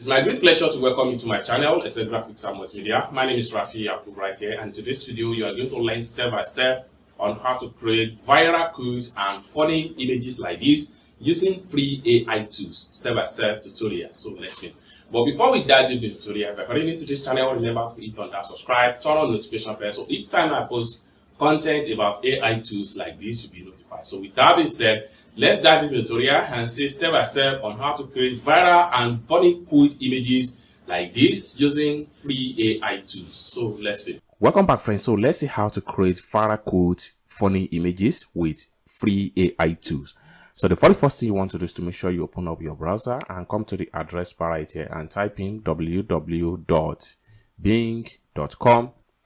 It's my great pleasure to welcome you to my channel, SL Graphics and Multimedia. My name is Rafi Yakub right here, and in today's video you are going to learn step by step on how to create viral quotes and funny images like this using free AI tools. Step by step tutorial. So let's begin. But before we dive into the tutorial, if you're new to this channel, remember to hit on that subscribe, turn on notification bell, so each time I post content about AI tools like this, you'll be notified. So with that being said, let's dive into the tutorial and see step by step on how to create viral and funny quote images like this using free AI tools. So let's begin. Welcome back, friends. So let's see how to create viral quote funny images with free AI tools. So the very first thing you want to do is to make sure you open up your browser and come to the address bar right here and type in www.bing.com.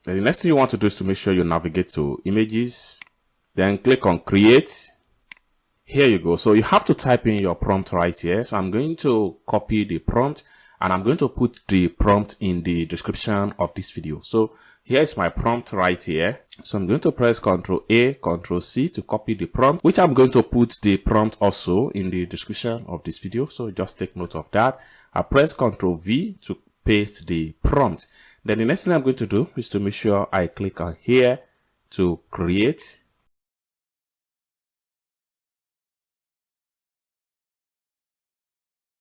Then the next thing you want to do is to make sure you navigate to images, then click on create. Here you go. So you have to type in your prompt right here. So I'm going to copy the prompt and I'm going to put the prompt in the description of this video. So here's my prompt right here. So I'm going to press Ctrl A, Ctrl C to copy the prompt, which I'm going to put the prompt also in the description of this video. So just take note of that. I press Ctrl V to paste the prompt. Then the next thing I'm going to do is to make sure I click on here to create.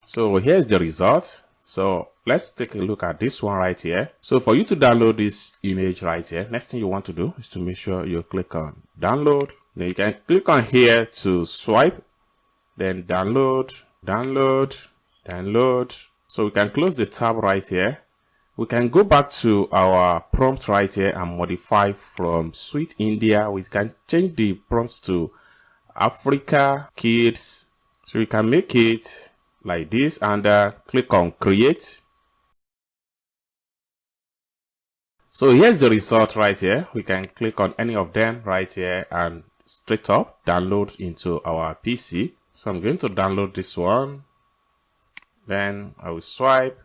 So here's the result. So let's take a look at this one right here. So for you to download this image right here, next thing you want to do is to make sure you click on download. Then you can click on here to swipe, then download. So we can close the tab right here. We can go back to our prompt right here and modify from Sweet India. We can change the prompts to Africa Kids. So we can make it like this and click on create. So here's the result right here. We can click on any of them right here and straight up download into our PC. So I'm going to download this one, then I will swipe.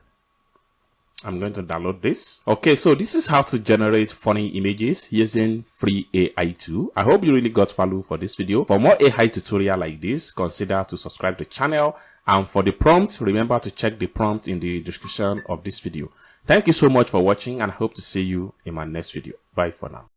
I'm going to download this. Okay, so this is how to generate funny images using free AI tool. I hope you really got value for this video. For more AI tutorial like this, consider to subscribe to the channel. And for the prompt, remember to check the prompt in the description of this video. Thank you so much for watching and I hope to see you in my next video. Bye for now.